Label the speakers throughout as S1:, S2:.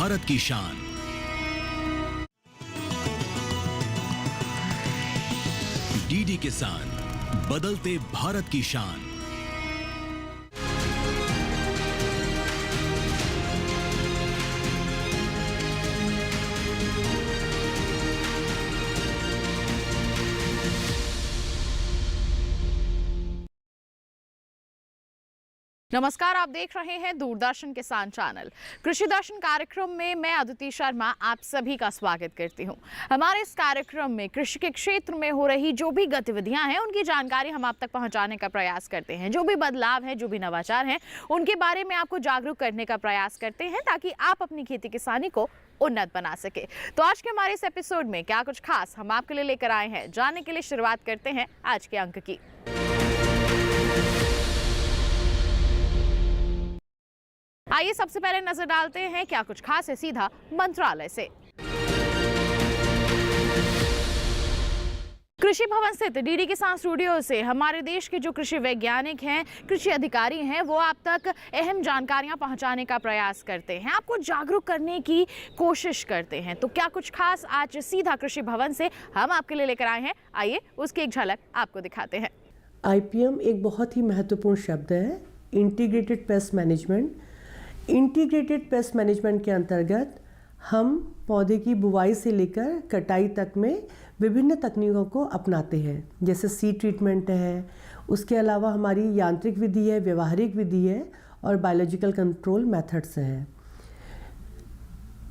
S1: भारत की शान। डीडी किसान, बदलते भारत की शान।
S2: नमस्कार, आप देख रहे हैं दूरदर्शन किसान चैनल। कृषि दर्शन कार्यक्रम में मैं अदिति शर्मा आप सभी का स्वागत करती हूं। हमारे इस कार्यक्रम में कृषि के क्षेत्र में हो रही जो भी गतिविधियां हैं उनकी जानकारी हम आप तक पहुंचाने का प्रयास करते हैं। जो भी बदलाव है, जो भी नवाचार हैं, उनके बारे में आपको जागरूक करने का प्रयास करते हैं ताकि आप अपनी खेती किसानी को उन्नत बना सके। तो आज के हमारे इस एपिसोड में क्या कुछ खास हम आपके लिए लेकर आए हैं, जानने के लिए शुरुआत करते हैं आज के अंक की। आइए सबसे पहले नजर डालते हैं क्या कुछ खास है सीधा मंत्रालय से। कृषि भवन स्थित डीडी किसान स्टूडियो से हमारे देश के जो कृषि वैज्ञानिक हैं, कृषि अधिकारी हैं, वो आप तक अहम जानकारियां पहुंचाने का प्रयास करते हैं, आपको जागरूक करने की कोशिश करते हैं। तो क्या कुछ खास आज सीधा कृषि भवन से हम आपके लिए लेकर आए हैं, आइए उसकी एक झलक आपको दिखाते हैं।
S3: IPM एक बहुत ही महत्वपूर्ण शब्द है, integrated pest management. Integrated pest management के अंतर्गत हम पौधे की बुवाई से लेकर कटाई तक में विभिन्न तकनीकों को अपनाते हैं, जैसे सीड ट्रीटमेंट है, उसके अलावा हमारी यांत्रिक विधि है, व्यवहारिक विधि है और बायोलॉजिकल कंट्रोल मेथड्स हैं।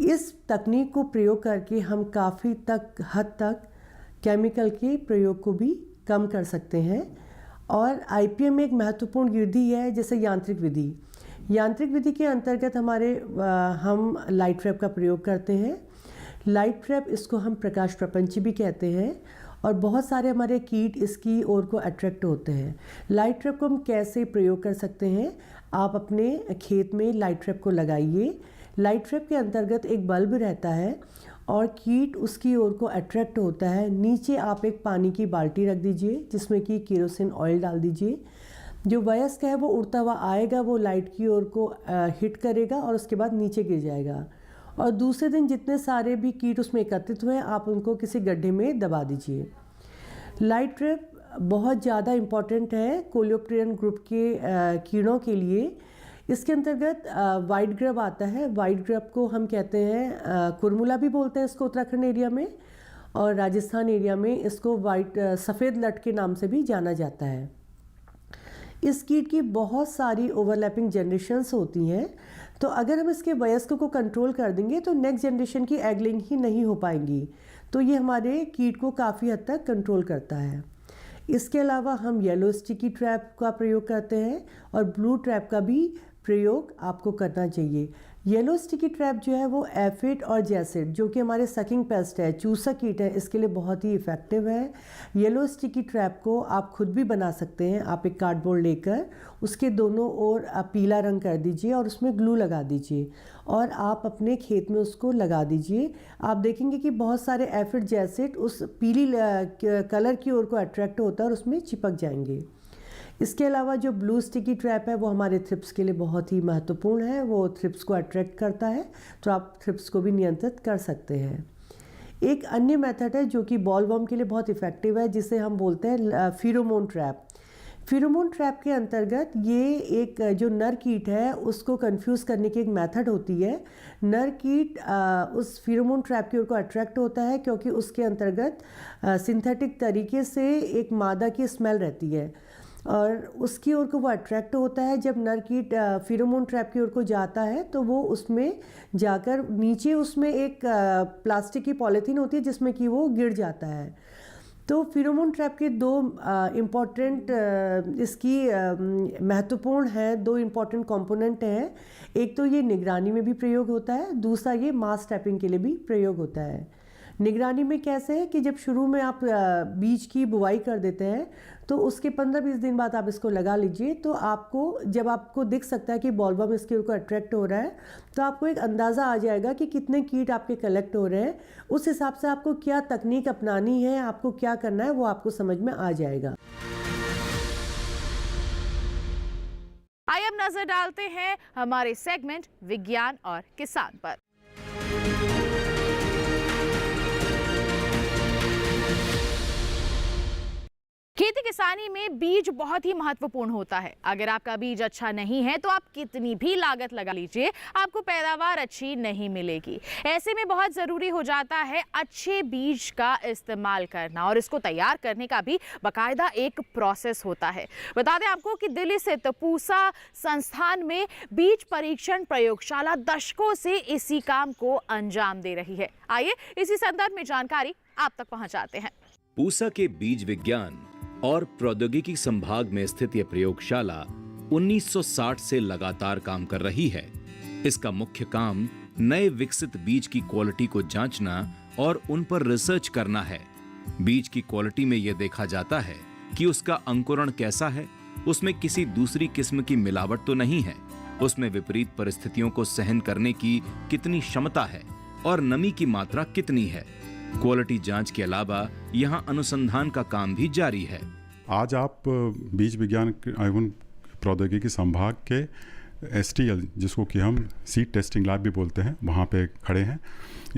S3: इस तकनीक को प्रयोग करके हम काफ़ी हद तक केमिकल के प्रयोग को भी कम कर सकते हैं। और IPM एक महत्वपूर्ण विधि है, जैसे यांत्रिक विधि। यांत्रिक विधि के अंतर्गत हम लाइट ट्रैप का प्रयोग करते हैं। लाइट ट्रैप, इसको हम प्रकाश प्रपंच भी कहते हैं, और बहुत सारे हमारे कीट इसकी ओर को अट्रैक्ट होते हैं। लाइट ट्रैप को हम कैसे प्रयोग कर सकते हैं? आप अपने खेत में लाइट ट्रैप को लगाइए। लाइट ट्रैप के अंतर्गत एक बल्ब रहता है और कीट उसकी ओर को अट्रैक्ट होता है। नीचे आप एक पानी की बाल्टी रख दीजिए जिसमें कि केरोसिन ऑयल डाल दीजिए। जो वयस्क है वो उड़ता हुआ आएगा, वो लाइट की ओर को हिट करेगा और उसके बाद नीचे गिर जाएगा। और दूसरे दिन जितने सारे भी कीट उसमें एकत्रित हुए, आप उनको किसी गड्ढे में दबा दीजिए। लाइट ट्रैप बहुत ज़्यादा इम्पॉर्टेंट है कोलियोप्टेरन ग्रुप के कीड़ों के लिए। इसके अंतर्गत वाइट ग्रब आता है। वाइट ग्रब को हम कहते हैं कुरमुला भी बोलते हैं इसको उत्तराखंड एरिया में, और राजस्थान एरिया में इसको सफ़ेद लट के नाम से भी जाना जाता है। इस कीट की बहुत सारी ओवरलैपिंग जनरेशन्स होती हैं, तो अगर हम इसके वयस्क को कंट्रोल कर देंगे तो नेक्स्ट जनरेशन की एगलिंग ही नहीं हो पाएंगी। तो ये हमारे कीट को काफ़ी हद तक कंट्रोल करता है। इसके अलावा हम येलो स्टिकी ट्रैप का प्रयोग करते हैं और ब्लू ट्रैप का भी प्रयोग आपको करना चाहिए। येलो स्टिकी ट्रैप जो है वो एफिड और जैसिड, जो कि हमारे सकिंग पेस्ट है, चूसा कीट है, इसके लिए बहुत ही इफ़ेक्टिव है। येलो स्टिकी ट्रैप को आप खुद भी बना सकते हैं। आप एक कार्डबोर्ड लेकर उसके दोनों ओर पीला रंग कर दीजिए और उसमें ग्लू लगा दीजिए और आप अपने खेत में उसको लगा दीजिए। आप देखेंगे कि बहुत सारे एफिड जैसिड उस पीली कलर की ओर को अट्रैक्ट होता है और उसमें चिपक जाएंगे। इसके अलावा जो ब्लू स्टिकी ट्रैप है वो हमारे थ्रिप्स के लिए बहुत ही महत्वपूर्ण है। वो थ्रिप्स को अट्रैक्ट करता है, तो आप थ्रिप्स को भी नियंत्रित कर सकते हैं। एक अन्य मेथड है जो कि बॉलवर्म के लिए बहुत इफ़ेक्टिव है, जिसे हम बोलते हैं फेरोमोन ट्रैप। फेरोमोन ट्रैप के अंतर्गत ये एक जो नर कीट है उसको कंफ्यूज करने की एक मेथड होती है। नर कीट उस फेरोमोन ट्रैप की ओर को अट्रैक्ट होता है क्योंकि उसके अंतर्गत सिंथेटिक तरीके से एक मादा की स्मेल रहती है और उसकी ओर को वो अट्रैक्ट होता है। जब नर कीट फेरोमोन ट्रैप की ओर को जाता है तो वो उसमें जाकर नीचे उसमें एक प्लास्टिक की पॉलीथीन होती है जिसमें कि वो गिर जाता है। तो फेरोमोन ट्रैप के दो इम्पॉर्टेंट इसकी महत्वपूर्ण है, दो इम्पॉर्टेंट कंपोनेंट हैं। एक तो ये निगरानी में भी प्रयोग होता है, दूसरा ये मास ट्रैपिंग के लिए भी प्रयोग होता है। निगरानी में कैसे है कि जब शुरू में आप बीज की बुवाई कर देते हैं तो उसके 15-20 दिन बाद आप इसको लगा लीजिए, तो आपको जब आपको दिख सकता है कि बॉलवर्म इसके ऊपर अट्रैक्ट हो रहा है तो आपको एक अंदाज़ा आ जाएगा कि कितने कीट आपके कलेक्ट हो रहे हैं। उस हिसाब से आपको क्या तकनीक अपनानी है, आपको क्या करना है, वो आपको समझ में आ जाएगा।
S2: आइए अब नजर डालते हैं हमारे सेगमेंट विज्ञान और किसान पर। खेती किसानी में बीज बहुत ही महत्वपूर्ण होता है। अगर आपका बीज अच्छा नहीं है तो आप कितनी भी लागत लगा लीजिए, आपको पैदावार अच्छी नहीं मिलेगी। ऐसे में बहुत ज़रूरी हो जाता है अच्छे बीज का इस्तेमाल करना, और इसको तैयार करने का भी बाकायदा एक प्रोसेस होता है। बता दें आपको कि दिल्ली स्थित पूसा संस्थान में बीज परीक्षण प्रयोगशाला दशकों से इसी काम को अंजाम दे रही है। आइए इसी संदर्भ में जानकारी आप तक पहुंचाते हैं।
S1: पूसा के बीज विज्ञान और प्रौद्योगिकी संभाग में स्थित यह प्रयोगशाला 1960 से लगातार काम कर रही है। इसका मुख्य काम नए विकसित बीज की क्वालिटी को जांचना और उन पर रिसर्च करना है। बीज की क्वालिटी में यह देखा जाता है कि उसका अंकुरण कैसा है, उसमें किसी दूसरी किस्म की मिलावट तो नहीं है, उसमें विपरीत परिस्थितियों को सहन करने की कितनी क्षमता है और नमी की मात्रा कितनी है। क्वालिटी जांच के अलावा यहां अनुसंधान का काम भी जारी है।
S4: आज आप बीज विज्ञान एवं प्रौद्योगिकी संभाग के STL, जिसको कि हम सीड टेस्टिंग लैब भी बोलते हैं, वहाँ पे खड़े हैं।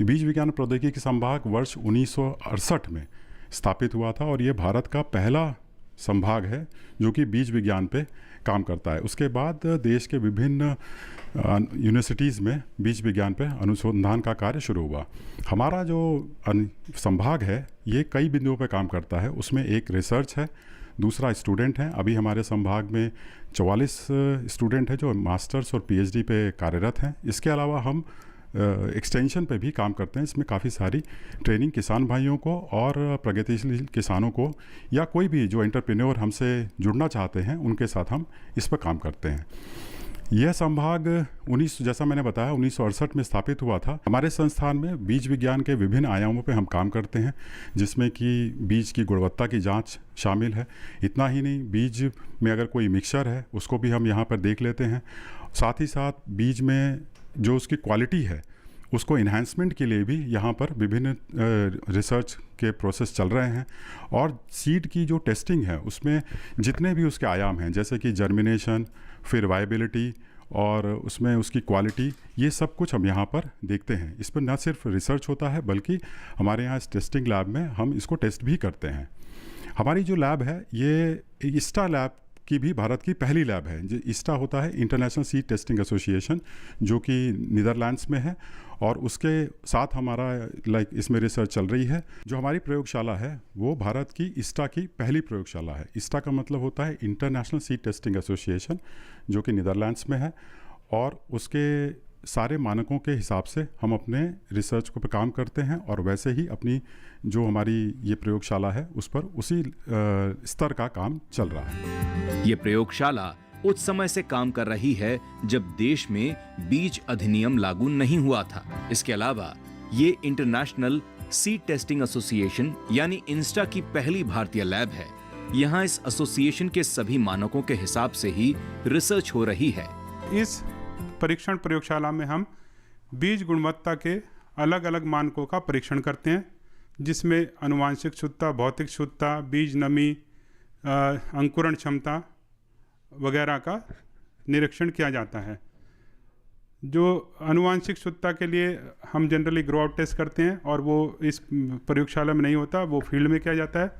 S4: बीज विज्ञान प्रौद्योगिकी संभाग वर्ष 1968 में स्थापित हुआ था और ये भारत का पहला संभाग है जो कि बीज विज्ञान पे काम करता है। उसके बाद देश के विभिन्न यूनिवर्सिटीज़ में बीज विज्ञान पे अनुसंधान का कार्य शुरू हुआ। हमारा जो संभाग है ये कई बिंदुओं पे काम करता है। उसमें एक रिसर्च है, दूसरा स्टूडेंट हैं। अभी हमारे संभाग में 44 स्टूडेंट हैं जो मास्टर्स और PhD पे कार्यरत हैं। इसके अलावा हम एक्सटेंशन पे भी काम करते हैं। इसमें काफ़ी सारी ट्रेनिंग किसान भाइयों को और प्रगतिशील किसानों को या कोई भी जो एंटरप्रेन्योर हमसे जुड़ना चाहते हैं उनके साथ हम इस पर काम करते हैं। यह संभाग जैसा मैंने बताया 1968 में स्थापित हुआ था। हमारे संस्थान में बीज विज्ञान के विभिन्न आयामों पे हम काम करते हैं, जिसमें कि बीज की गुणवत्ता की जांच शामिल है। इतना ही नहीं, बीज में अगर कोई मिक्सचर है उसको भी हम यहाँ पर देख लेते हैं। साथ ही साथ बीज में जो उसकी क्वालिटी है उसको इन्हांसमेंट के लिए भी यहाँ पर विभिन्न रिसर्च के प्रोसेस चल रहे हैं। और सीड की जो टेस्टिंग है उसमें जितने भी उसके आयाम हैं, जैसे कि जर्मिनेशन, फिर वायबिलिटी और उसमें उसकी क्वालिटी, ये सब कुछ हम यहाँ पर देखते हैं। इस पर न सिर्फ रिसर्च होता है बल्कि हमारे यहाँ इस टेस्टिंग लैब में हम इसको टेस्ट भी करते हैं। हमारी जो लैब है ये ISTA लैब की भी भारत की पहली लैब है। जो ISTA होता है इंटरनेशनल सीड टेस्टिंग एसोसिएशन, जो कि नीदरलैंड्स में है, और उसके साथ हमारा इसमें रिसर्च चल रही है। जो हमारी प्रयोगशाला है वो भारत की ISTA की पहली प्रयोगशाला है। ISTA का मतलब होता है इंटरनेशनल सीड टेस्टिंग एसोसिएशन, जो कि नीदरलैंड्स में है, और उसके सारे मानकों के हिसाब से हम अपने रिसर्च को पर काम करते हैं और वैसे ही अपनी जो हमारी ये प्रयोगशाला है उस पर उसी स्तर का काम चल रहा है।
S1: ये प्रयोगशाला उस समय से काम कर रही है जब देश में बीज अधिनियम लागू नहीं हुआ था। इसके अलावा ये इंटरनेशनल सीड टेस्टिंग एसोसिएशन यानी INSTA की पहली भारतीय लैब है। यहाँ इस एसोसिएशन के सभी मानकों के हिसाब से ही रिसर्च हो रही है।
S5: इस परीक्षण प्रयोगशाला में हम बीज गुणवत्ता के अलग अलग मानकों का परीक्षण करते हैं, जिसमें आनुवांशिक शुद्धता, भौतिक शुद्धता, बीज नमी, अंकुरण क्षमता वगैरह का निरीक्षण किया जाता है। जो आनुवांशिक शुद्धता के लिए हम जनरली ग्रो आउट टेस्ट करते हैं और वो इस प्रयोगशाला में नहीं होता, वो फील्ड में किया जाता है।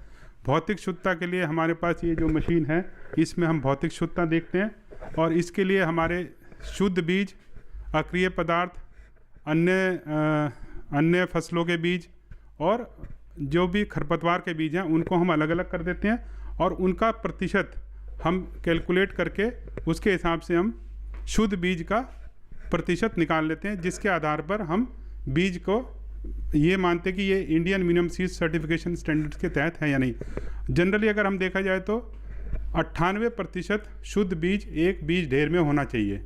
S5: भौतिक शुद्धता के लिए हमारे पास ये जो मशीन है इसमें हम भौतिक शुद्धता देखते हैं, और इसके लिए हमारे शुद्ध बीज, अक्रिय पदार्थ, अन्य फसलों के बीज और जो भी खरपतवार के बीज हैं उनको हम अलग अलग कर देते हैं, और उनका प्रतिशत हम कैलकुलेट करके उसके हिसाब से हम शुद्ध बीज का प्रतिशत निकाल लेते हैं, जिसके आधार पर हम बीज को ये मानते हैं कि ये Indian minimum seed certification standards के तहत है या नहीं। जनरली अगर हम देखा जाए तो 98% शुद्ध बीज एक बीज ढेर में होना चाहिए,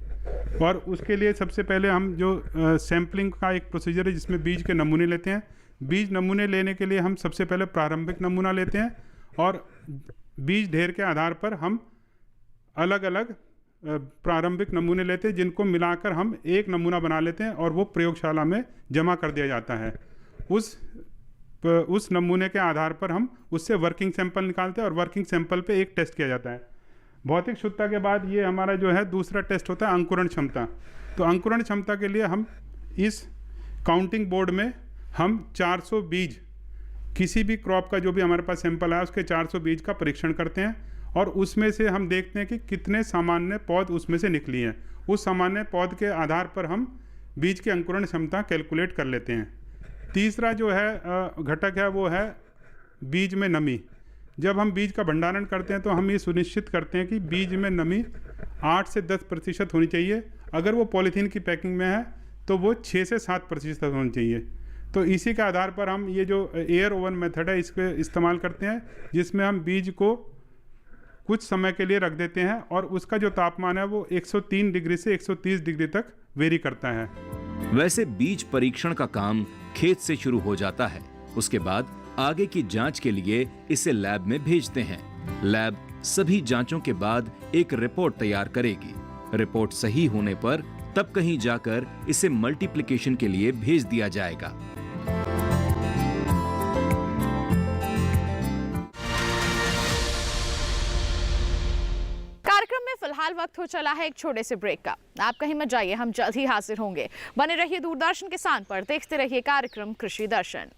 S5: और उसके लिए सबसे पहले हम जो सैम्पलिंग का एक प्रोसीजर है जिसमें बीज के नमूने लेते हैं। बीज नमूने लेने के लिए हम सबसे पहले प्रारंभिक नमूना लेते हैं, और बीज ढेर के आधार पर हम अलग अलग प्रारंभिक नमूने लेते हैं, जिनको मिलाकर हम एक नमूना बना लेते हैं और वो प्रयोगशाला में जमा कर दिया जाता है। उस नमूने के आधार पर हम उससे वर्किंग सैंपल निकालते हैं और वर्किंग सैंपल पे एक टेस्ट किया जाता है। भौतिक शुद्धता के बाद ये हमारा जो है दूसरा टेस्ट होता है अंकुरण क्षमता। तो अंकुरण क्षमता के लिए हम इस काउंटिंग बोर्ड में हम 400 बीज, किसी भी क्रॉप का जो भी हमारे पास सैंपल आया उसके 400 बीज का परीक्षण करते हैं और उसमें से हम देखते हैं कि कितने सामान्य पौध उसमें से निकली हैं। उस सामान्य पौध के आधार पर हम बीज की अंकुरण क्षमता कैलकुलेट कर लेते हैं। तीसरा जो है घटक है वो है बीज में नमी। जब हम बीज का भंडारण करते हैं तो हम ये सुनिश्चित करते हैं कि बीज में नमी 8 से 10% होनी चाहिए। अगर वो पॉलीथीन की पैकिंग में है तो वो 6 से 7% होनी चाहिए। तो इसी के आधार पर हम ये जो एयर ओवन मेथड है इसको इस्तेमाल करते हैं, जिसमें हम बीज को कुछ समय के लिए रख देते हैं और उसका जो तापमान है वो 103 डिग्री से 130 डिग्री तक वेरी करता है।
S1: वैसे बीज परीक्षण का काम खेत से शुरू हो जाता है। उसके बाद आगे की जांच के लिए इसे लैब में भेजते हैं। लैब सभी जांचों के बाद एक रिपोर्ट तैयार करेगी। रिपोर्ट सही होने पर तब कहीं जाकर इसे मल्टीप्लिकेशन के लिए भेज दिया जाएगा।
S2: कार्यक्रम में फिलहाल वक्त हो चला है एक छोटे से ब्रेक का। आप कहीं मत जाइए, हम जल्द ही हाजिर होंगे। बने रहिए दूरदर्शन किसान पर, देखते रहिए कार्यक्रम कृषि दर्शन।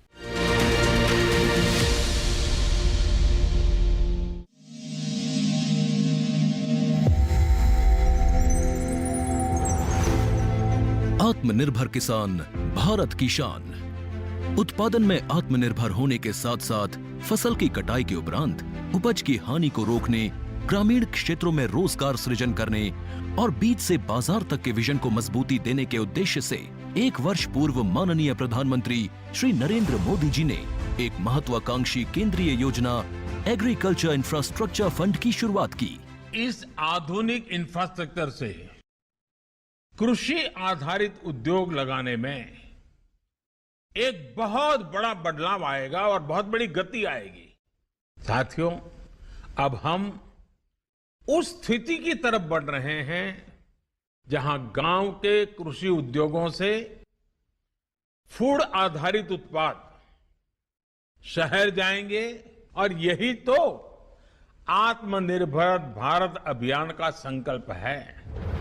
S6: आत्मनिर्भर किसान भारत की शान। उत्पादन में आत्मनिर्भर होने के साथ साथ फसल की कटाई के उपरांत उपज की हानि को रोकने, ग्रामीण क्षेत्रों में रोजगार सृजन करने और बीज से बाजार तक के विजन को मजबूती देने के उद्देश्य से 1 वर्ष पूर्व माननीय प्रधानमंत्री श्री नरेंद्र मोदी जी ने एक महत्वाकांक्षी केंद्रीय योजना एग्रीकल्चर इंफ्रास्ट्रक्चर फंड की शुरुआत की।
S7: इस आधुनिक इंफ्रास्ट्रक्चर से कृषि आधारित उद्योग लगाने में एक बहुत बड़ा बदलाव आएगा और बहुत बड़ी गति आएगी। साथियों, अब हम उस स्थिति की तरफ बढ़ रहे हैं जहां गांव के कृषि उद्योगों से फूड आधारित उत्पाद शहर जाएंगे और यही तो आत्मनिर्भर भारत अभियान का संकल्प है।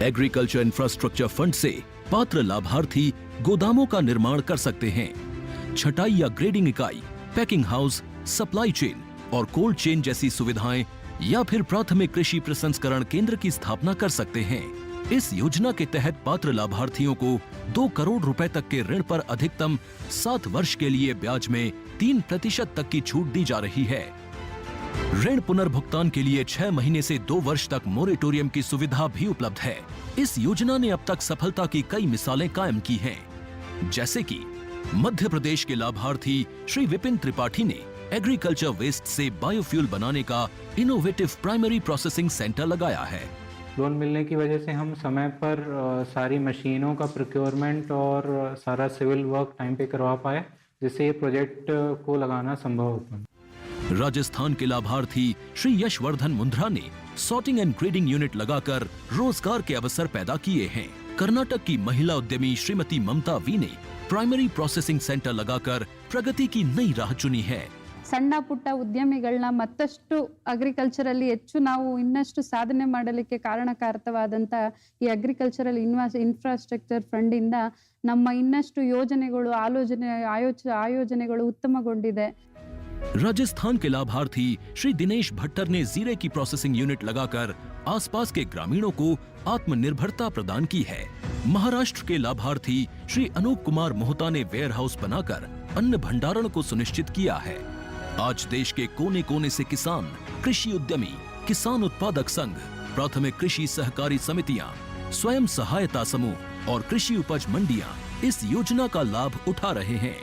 S6: एग्रीकल्चर इंफ्रास्ट्रक्चर फंड से पात्र लाभार्थी गोदामों का निर्माण कर सकते हैं, छटाई या ग्रेडिंग इकाई, पैकिंग हाउस, सप्लाई चेन और कोल्ड चेन जैसी सुविधाएं या फिर प्राथमिक कृषि प्रसंस्करण केंद्र की स्थापना कर सकते हैं। इस योजना के तहत पात्र लाभार्थियों को 2 करोड़ रुपए तक के ऋण पर अधिकतम 7 वर्ष के लिए ब्याज में 3% तक की छूट दी जा रही है। ऋण पुनर्भुगतान के लिए 6 महीने से 2 वर्ष तक मोरेटोरियम की सुविधा भी उपलब्ध है। इस योजना ने अब तक सफलता की कई मिसालें कायम की हैं, जैसे कि मध्य प्रदेश के लाभार्थी श्री विपिन त्रिपाठी ने एग्रीकल्चर वेस्ट से बायोफ्यूल बनाने का इनोवेटिव प्राइमरी प्रोसेसिंग सेंटर लगाया है।
S8: लोन मिलने की वजह से हम समय पर सारी मशीनों का प्रोक्योरमेंट और सारा सिविल वर्क टाइम पे करवा पाए, जिससे ये प्रोजेक्ट को लगाना संभव हो पाया।
S6: राजस्थान के लाभार्थी श्री यशवर्धन मुंद्रा ने सॉर्टिंग एंड ग्रेडिंग यूनिट लगाकर रोजगार के अवसर पैदा किए हैं। कर्नाटक की महिला उद्यमी श्रीमती ममता वी ने प्राइमरी प्रोसेसिंग सेंटर लगाकर प्रगति की नई राह चुनी है।
S9: ಸಣ್ಣ ಪುಟ್ಟ ಉದ್ಯಮಿಗಳನ್ನ ಮತ್ತಷ್ಟು ಅಗ್ರಿಕಲ್ಚರಲ್ಲಿ ಹೆಚ್ಚು ನಾವು ಇನ್ನಷ್ಟು ಸಾಧನೆ ಮಾಡಲಿಕ್ಕೆ ಕಾರಣಕಾರಕವಾದಂತ ಈ ಅಗ್ರಿಕಲ್ಚರಲ್ ಇನ್ಫ್ರಾಸ್ಟ್ರಕ್ಚರ್ ಫಂಡ್ ಇಂದ ನಮ್ಮ ಇನ್ನಷ್ಟು ಯೋಜನೆಗಳು ಆಯೋಜನೆಗಳು ಉತ್ತಮಗೊಂಡಿದೆ।
S6: राजस्थान के लाभार्थी श्री दिनेश भट्टर ने जीरे की प्रोसेसिंग यूनिट लगाकर आसपास के ग्रामीणों को आत्मनिर्भरता प्रदान की है। महाराष्ट्र के लाभार्थी श्री अनूप कुमार मोहता ने वेयर हाउस बनाकर अन्न भंडारण को सुनिश्चित किया है। आज देश के कोने कोने से किसान, कृषि उद्यमी, किसान उत्पादक संघ, प्राथमिक कृषि सहकारी समितियां, स्वयं सहायता समूह और कृषि उपज मंडियां इस योजना का लाभ उठा रहे हैं।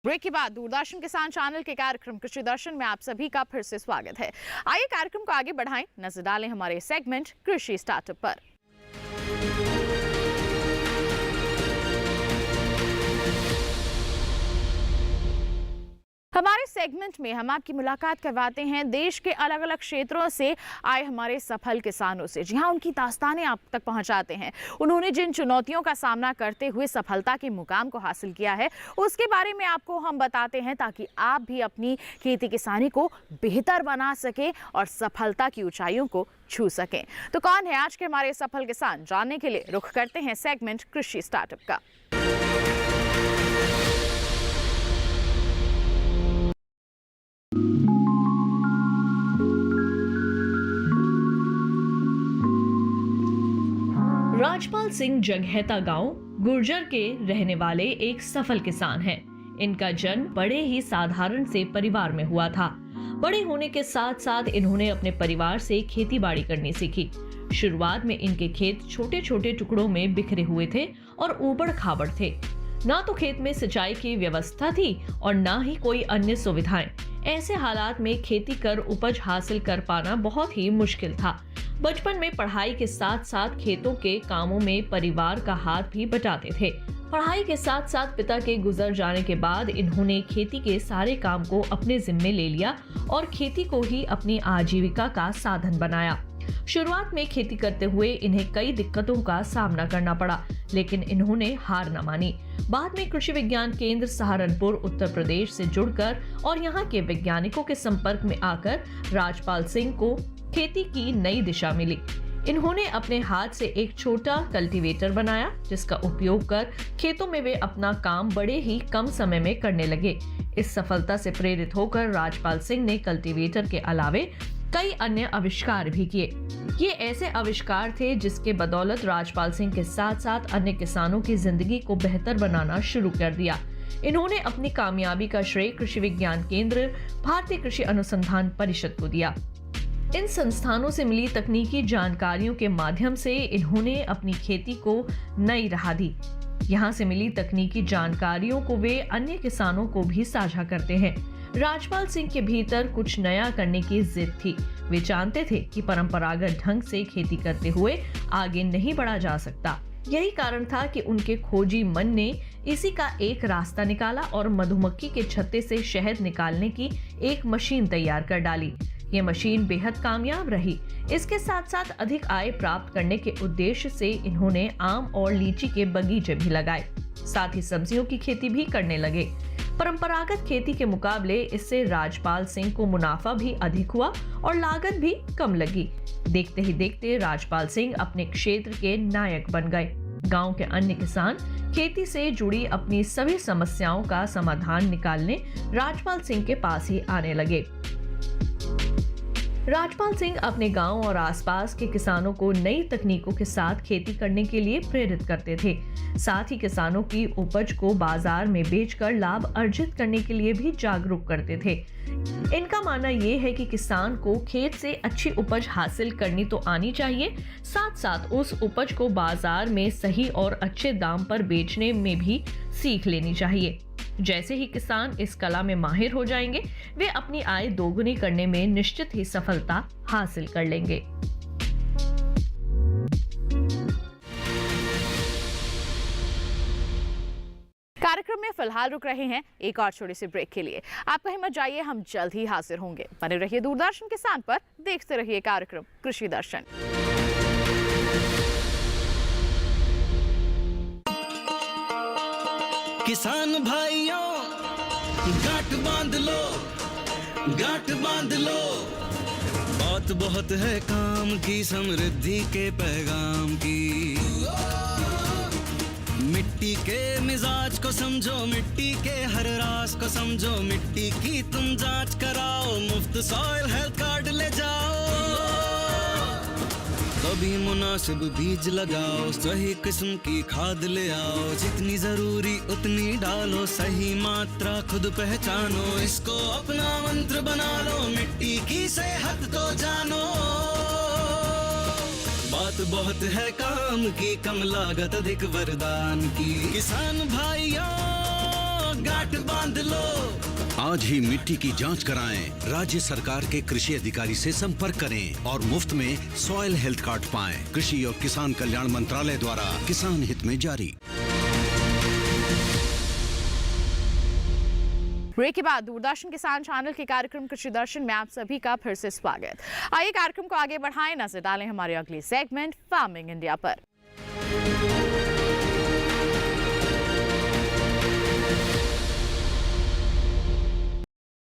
S2: ब्रेक के बाद दूरदर्शन किसान चैनल के कार्यक्रम कृषि दर्शन में आप सभी का फिर से स्वागत है। आइए कार्यक्रम को आगे बढ़ाएं, नजर डालें हमारे सेगमेंट कृषि स्टार्टअप पर। हमारे सेगमेंट में हम आपकी मुलाकात करवाते हैं देश के अलग अलग क्षेत्रों से आए हमारे सफल किसानों से। जी हाँ, उनकी दास्तानें आप तक पहुंचाते हैं। उन्होंने जिन चुनौतियों का सामना करते हुए सफलता के मुकाम को हासिल किया है उसके बारे में आपको हम बताते हैं, ताकि आप भी अपनी खेती किसानी को बेहतर बना सकें और सफलता की ऊंचाइयों को छू सकें। तो कौन है आज के हमारे सफल किसान, जानने के लिए रुख करते हैं सेगमेंट कृषि स्टार्टअप का।
S10: राजपाल सिंह जगहैता गांव गुर्जर के रहने वाले एक सफल किसान हैं। इनका जन्म बड़े ही साधारण से परिवार में हुआ था। बड़े होने के साथ साथ इन्होंने अपने परिवार से खेती बाड़ी करनी सीखी। शुरुआत में इनके खेत छोटे छोटे टुकड़ों में बिखरे हुए थे और ऊबड़ खाबड़ थे। ना तो खेत में सिंचाई की व्यवस्था थी और ना ही कोई अन्य सुविधाएं। ऐसे हालात में खेती कर उपज हासिल कर पाना बहुत ही मुश्किल था। बचपन में पढ़ाई के साथ साथ खेतों के कामों में परिवार का हाथ भी बटाते थे। पढ़ाई के साथ साथ पिता के गुजर जाने के बाद इन्होंने खेती के सारे काम को अपने जिम्मे ले लिया और खेती को ही अपनी आजीविका का साधन बनाया। शुरुआत में खेती करते हुए इन्हें कई दिक्कतों का सामना करना पड़ा, लेकिन इन्होंने हार न मानी। बाद में कृषि विज्ञान केंद्र सहारनपुर उत्तर प्रदेश से जुड़कर और यहाँ के वैज्ञानिकों के संपर्क में आकर राजपाल सिंह को खेती की नई दिशा मिली। इन्होंने अपने हाथ से एक छोटा कल्टीवेटर बनाया, जिसका उपयोग कर खेतों में वे अपना काम बड़े ही कम समय में करने लगे। इस सफलता से प्रेरित होकर राजपाल सिंह ने कल्टीवेटर के अलावे कई अन्य आविष्कार भी किए। ये ऐसे आविष्कार थे जिसके बदौलत राजपाल सिंह के साथ साथ अन्य किसानों की जिंदगी को बेहतर बनाना शुरू कर दिया। इन्होंने अपनी कामयाबी का श्रेय कृषि विज्ञान केंद्र, भारतीय कृषि अनुसंधान परिषद को दिया। इन संस्थानों से मिली तकनीकी जानकारियों के माध्यम से इन्होंने अपनी खेती को नई राह दी। यहाँ से मिली तकनीकी जानकारियों को वे अन्य किसानों को भी साझा करते हैं। राजपाल सिंह के भीतर कुछ नया करने की जिद थी। वे जानते थे कि परंपरागत ढंग से खेती करते हुए आगे नहीं बढ़ा जा सकता। यही कारण था कि उनके खोजी मन ने इसी का एक रास्ता निकाला और मधुमक्खी के छत्ते से शहद निकालने की एक मशीन तैयार कर डाली। ये मशीन बेहद कामयाब रही। इसके साथ साथ अधिक आय प्राप्त करने के उद्देश्य से इन्होंने आम और लीची के बगीचे भी लगाए, साथ ही सब्जियों की खेती भी करने लगे। परंपरागत खेती के मुकाबले इससे राजपाल सिंह को मुनाफा भी अधिक हुआ और लागत भी कम लगी। देखते ही देखते राजपाल सिंह अपने क्षेत्र के नायक बन गए। गांव के अन्य किसान खेती से जुड़ी अपनी सभी समस्याओं का समाधान निकालने राजपाल सिंह के पास ही आने लगे। राजपाल सिंह अपने गांव और आसपास के किसानों को नई तकनीकों के साथ खेती करने के लिए प्रेरित करते थे। साथ ही किसानों की उपज को बाजार में बेचकर लाभ अर्जित करने के लिए भी जागरूक करते थे। इनका मानना यह है कि किसान को खेत से अच्छी उपज हासिल करनी तो आनी चाहिए, साथ साथ उस उपज को बाजार में सही और अच्छे दाम पर बेचने में भी सीख लेनी चाहिए। जैसे ही किसान इस कला में माहिर हो जाएंगे, वे अपनी आय दोगुनी करने में निश्चित ही सफलता हासिल कर लेंगे।
S2: कार्यक्रम में फिलहाल रुक रहे हैं एक और छोटे से ब्रेक के लिए। आप कहीं मत जाइए, हम जल्द ही हाजिर होंगे। बने रहिए दूरदर्शन किसान पर, देखते रहिए कार्यक्रम कृषि दर्शन।
S11: किसान भाइयों गांठ बांध लो, गांठ बांध लो। बात बहुत है काम की, समृद्धि के पैगाम की। मिट्टी के मिजाज को समझो, मिट्टी के हर राज को समझो। मिट्टी की तुम जांच कराओ, मुफ्त सॉइल हेल्थ कार्ड ले जाओ। कभी मुनासिब बीज लगाओ, सही किस्म की खाद ले आओ। जितनी जरूरी उतनी डालो, सही मात्रा खुद पहचानो। इसको अपना मंत्र बना लो, मिट्टी की सेहत को जानो। बात बहुत है काम की, कम लागत अधिक वरदान की। किसान भाइयों गांठ बांध लो।
S12: आज ही मिट्टी की जांच कराएं। राज्य सरकार के कृषि अधिकारी से संपर्क करें और मुफ्त में सॉइल हेल्थ कार्ड पाएं। कृषि और किसान कल्याण मंत्रालय द्वारा किसान हित में जारी।
S2: ब्रेक के बाद दूरदर्शन किसान चैनल के कार्यक्रम कृषि दर्शन में आप सभी का फिर से स्वागत। आइए कार्यक्रम को आगे बढ़ाएं, नजर डालें हमारे अगले सेगमेंट फार्मिंग इंडिया पर।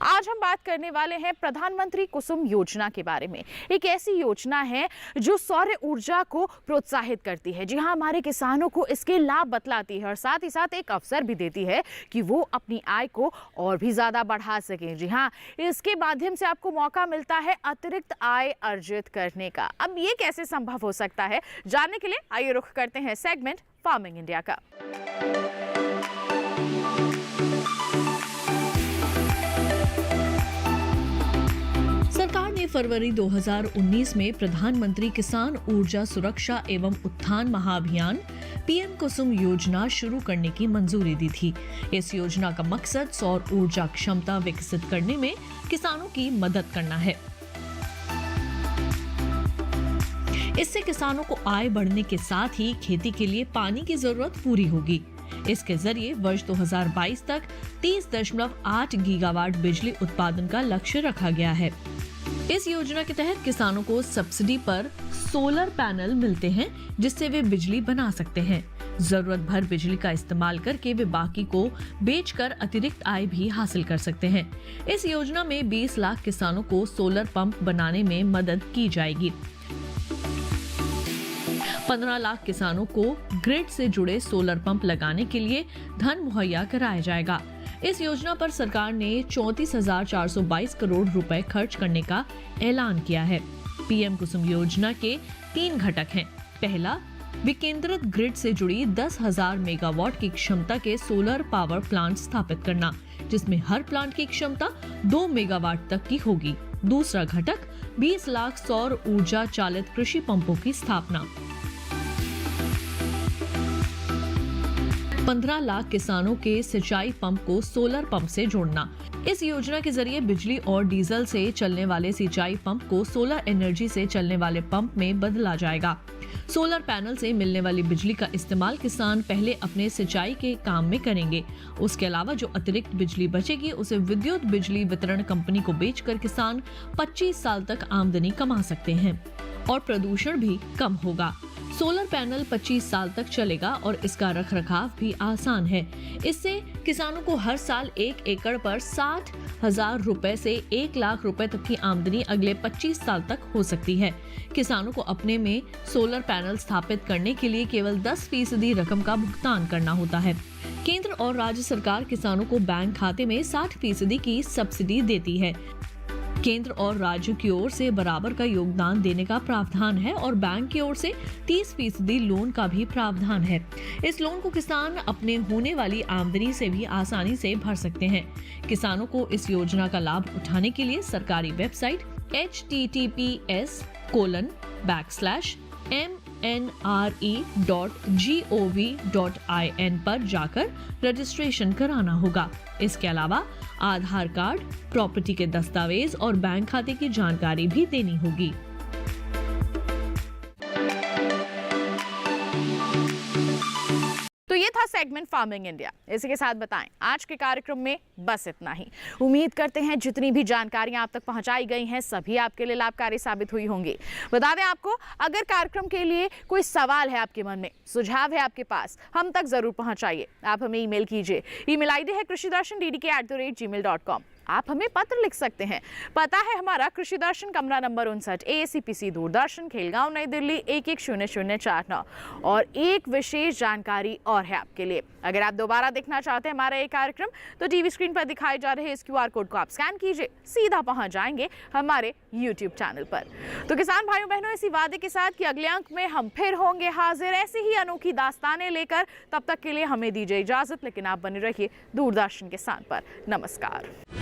S2: आज हम बात करने वाले हैं प्रधानमंत्री कुसुम योजना के बारे में। एक ऐसी योजना है जो सौर ऊर्जा को प्रोत्साहित करती है। जी हाँ, हमारे किसानों को इसके लाभ बतलाती है और साथ ही साथ एक अवसर भी देती है कि वो अपनी आय को और भी ज़्यादा बढ़ा सकें। जी हाँ, इसके माध्यम से आपको मौका मिलता है अतिरिक्त आय अर्जित करने का। अब ये कैसे संभव हो सकता है, जानने के लिए आइए रुख करते हैं सेगमेंट फार्मिंग इंडिया का।
S10: सरकार ने फरवरी 2019 में प्रधानमंत्री किसान ऊर्जा सुरक्षा एवं उत्थान महाअभियान पीएम कुसुम योजना शुरू करने की मंजूरी दी थी। इस योजना का मकसद सौर ऊर्जा क्षमता विकसित करने में किसानों की मदद करना है। इससे किसानों को आय बढ़ने के साथ ही खेती के लिए पानी की जरूरत पूरी होगी। इसके जरिए वर्ष 2022 तक 30.8 गीगावाट बिजली उत्पादन का लक्ष्य रखा गया है। इस योजना के तहत किसानों को सब्सिडी पर सोलर पैनल मिलते हैं, जिससे वे बिजली बना सकते हैं। जरूरत भर बिजली का इस्तेमाल करके वे बाकी को बेचकर अतिरिक्त आय भी हासिल कर सकते हैं। इस योजना में 20 लाख किसानों को सोलर पंप बनाने में मदद की जाएगी। 15 लाख किसानों को ग्रिड से जुड़े सोलर पंप लगाने के लिए धन मुहैया कराया जाएगा। इस योजना पर सरकार ने 34,422 करोड़ रुपए खर्च करने का ऐलान किया है। पीएम कुसुम योजना के 3 घटक हैं। पहला, विकेंद्रित ग्रिड से जुड़ी 10,000 मेगावाट की क्षमता के सोलर पावर प्लांट स्थापित करना, जिसमें हर प्लांट की क्षमता 2 मेगावाट तक की होगी। दूसरा घटक 20 लाख सौर ऊर्जा चालित कृषि पंपों की स्थापना। 15 लाख किसानों के सिंचाई पंप को सोलर पंप से जोड़ना। इस योजना के जरिए बिजली और डीजल से चलने वाले सिंचाई पंप को सोलर एनर्जी से चलने वाले पंप में बदला जाएगा। सोलर पैनल से मिलने वाली बिजली का इस्तेमाल किसान पहले अपने सिंचाई के काम में करेंगे। उसके अलावा जो अतिरिक्त बिजली बचेगी उसे विद्युत बिजली वितरण कंपनी को बेचकर किसान 25 साल तक आमदनी कमा सकते हैं और प्रदूषण भी कम होगा। सोलर पैनल 25 साल तक चलेगा और इसका रखरखाव भी आसान है। इससे किसानों को हर साल 1 एकड़ पर 60,000 रुपए से 1 लाख रुपए तक की आमदनी अगले 25 साल तक हो सकती है। किसानों को अपने में सोलर पैनल स्थापित करने के लिए केवल 10% रकम का भुगतान करना होता है। केंद्र और राज्य सरकार किसानों को बैंक खाते में 60% की सब्सिडी देती है। केंद्र और राज्य की ओर से बराबर का योगदान देने का प्रावधान है और बैंक की ओर से 30% लोन का भी प्रावधान है। इस लोन को किसान अपने होने वाली आमदनी से भी आसानी से भर सकते हैं। किसानों को इस योजना का लाभ उठाने के लिए सरकारी वेबसाइट https://mnre.gov.in पर जाकर रजिस्ट्रेशन कराना होगा। इसके अलावा आधार कार्ड, प्रॉपर्टी के दस्तावेज और बैंक खाते की जानकारी भी देनी होगी।
S2: तो ये था सेगमेंट फार्मिंग इंडिया। इसी के साथ बताएं आज के कार्यक्रम में बस इतना ही। उम्मीद करते हैं जितनी भी जानकारियां आप तक पहुंचाई गई हैं सभी आपके लिए लाभकारी साबित हुई होंगी। बता दें आपको, अगर कार्यक्रम के लिए कोई सवाल है आपके मन में, सुझाव है आपके पास, हम तक जरूर पहुंचाइए। आप हमें ईमेल कीजिए। ईमेल आईडी है krishidarshan@gmail.com। आप हमें पत्र लिख सकते हैं। पता है हमारा कृषि दर्शन, कमरा नंबर 59, AACPC दूरदर्शन, खेलगांव, नई दिल्ली 110049। और एक विशेष जानकारी और है आपके लिए। अगर आप दोबारा देखना चाहते हैं हमारा ये कार्यक्रम, तो टीवी स्क्रीन पर दिखाए जा रहे इस QR कोड को आप स्कैन कीजिए, सीधा पहुंच जाएंगे हमारे YouTube चैनल पर। तो किसान भाइयों बहनों, इसी वादे के साथ कि अगले अंक में हम फिर होंगे हाजिर ऐसे ही अनोखी दास्तानें लेकर। तब तक के लिए हमें दीजिए इजाजत, लेकिन आप बने रहिए दूरदर्शन किसान पर। नमस्कार।